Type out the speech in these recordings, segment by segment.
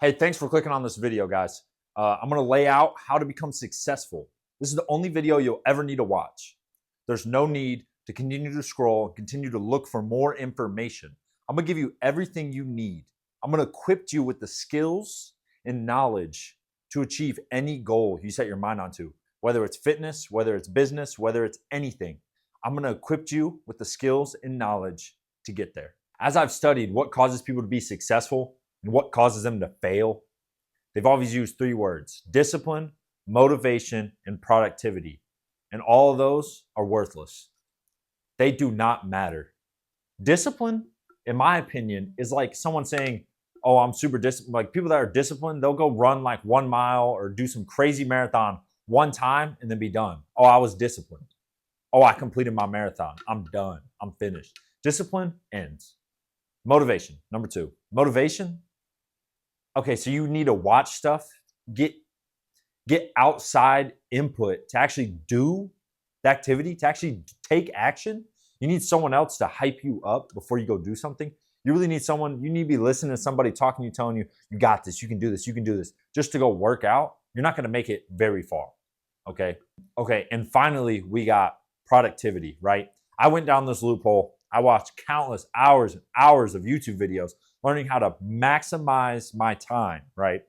Hey, thanks for clicking on this video, guys. I'm going to lay out how to become successful. This is the only video you'll ever need to watch. There's no need to continue to scroll, continue to look for more information. I'm going to give you everything you need. I'm going to equip you with the skills and knowledge to achieve any goal you set your mind onto, whether it's fitness, whether it's business, whether it's anything. I'm going to equip you with the skills and knowledge to get there. As I've studied what causes people to be successful, and what causes them to fail, they've always used three words: discipline, motivation, and productivity. And all of those are worthless. They do not matter. Discipline, in my opinion, is like someone saying, oh, I'm super disciplined. Like people that are disciplined, they'll go run like 1 mile or do some crazy marathon one time and then be done. Oh, I was disciplined. Oh, I completed my marathon. I'm done. I'm finished. Discipline ends. Motivation, number two. Motivation. Okay, so you need to watch stuff, get outside input to actually do the activity, to actually take action. You need someone else to hype you up before you go do something. You really need someone, you need to be listening to somebody talking to you, telling you, you got this, you can do this, you can do this. Just to go work out, you're not gonna make it very far, okay? Okay, and finally, we got productivity, right? I went down this loophole. I watched countless hours and hours of YouTube videos learning how to maximize my time, right?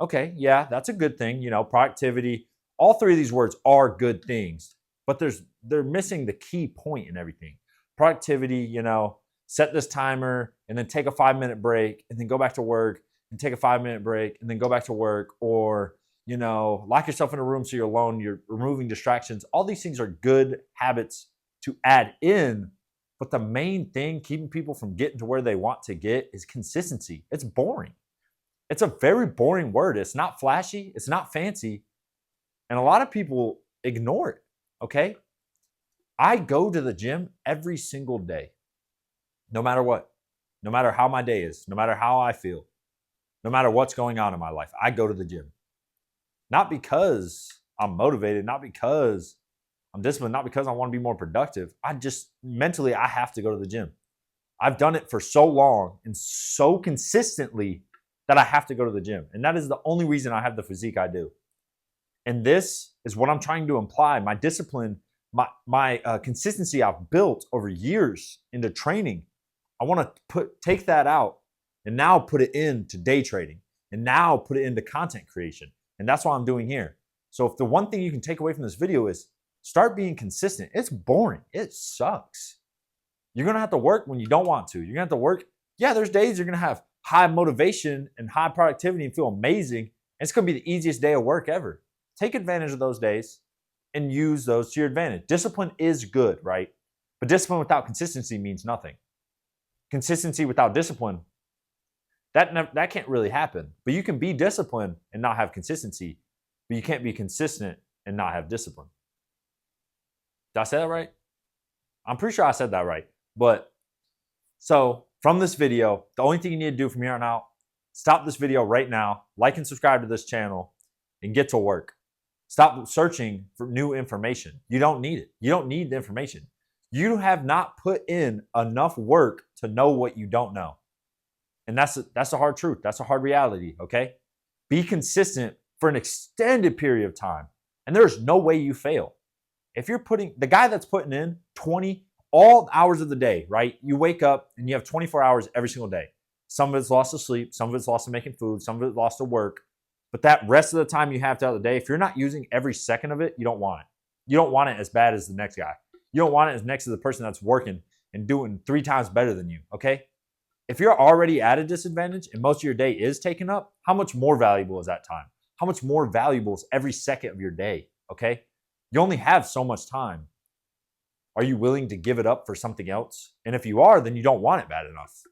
Okay, yeah, that's a good thing. You know, productivity, all three of these words are good things, but they're missing the key point in everything. Productivity, you know, set this timer and then take a 5-minute break and then go back to work and take a 5-minute break and then go back to work, or, you know, lock yourself in a room so you're alone, you're removing distractions. All these things are good habits to add in. But the main thing keeping people from getting to where they want to get is consistency. It's boring. It's a very boring word. It's not flashy. It's not fancy. And a lot of people ignore it, okay? I go to the gym every single day, no matter what, no matter how my day is, no matter how I feel, no matter what's going on in my life. I go to the gym. Not because I'm motivated, not because I'm disciplined, not because I want to be more productive. I just mentally, I have to go to the gym. I've done it for so long and so consistently that I have to go to the gym. And that is the only reason I have the physique I do. And this is what I'm trying to imply. My discipline, my consistency I've built over years into training. I want to take that out and now put it into day trading and now put it into content creation. And that's what I'm doing here. So if the one thing you can take away from this video is start being consistent. It's boring. It sucks. You're going to have to work when you don't want to. You're going to have to work. Yeah, there's days you're going to have high motivation and high productivity and feel amazing. It's going to be the easiest day of work ever. Take advantage of those days and use those to your advantage. Discipline is good, right? But discipline without consistency means nothing. Consistency without discipline, that can't really happen. But you can be disciplined and not have consistency, but you can't be consistent and not have discipline. Did I say that right? I'm pretty sure I said that right. But so from this video, the only thing you need to do from here on out, stop this video right now, like and subscribe to this channel, and get to work. Stop searching for new information. You don't need it. You don't need the information. You have not put in enough work to know what you don't know. And that's a hard truth. That's a hard reality, okay? Be consistent for an extended period of time, and there's no way you fail. If you're putting, the guy that's putting in 20, all hours of the day, right? You wake up and you have 24 hours every single day. Some of it's lost to sleep, some of it's lost to making food, some of it's lost to work. But that rest of the time you have throughout the day, if you're not using every second of it, you don't want it. You don't want it as bad as the next guy. You don't want it as next to the person that's working and doing 3 times better than you, okay? If you're already at a disadvantage and most of your day is taken up, how much more valuable is that time? How much more valuable is every second of your day, okay? You only have so much time. Are you willing to give it up for something else? And if you are, then you don't want it bad enough.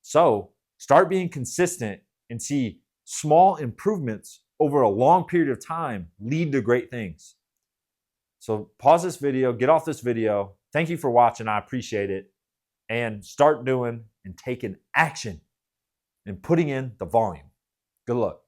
So start being consistent and see small improvements over a long period of time lead to great things. So pause this video, get off this video. Thank you for watching. I appreciate it. And start doing and taking action and putting in the volume. Good luck.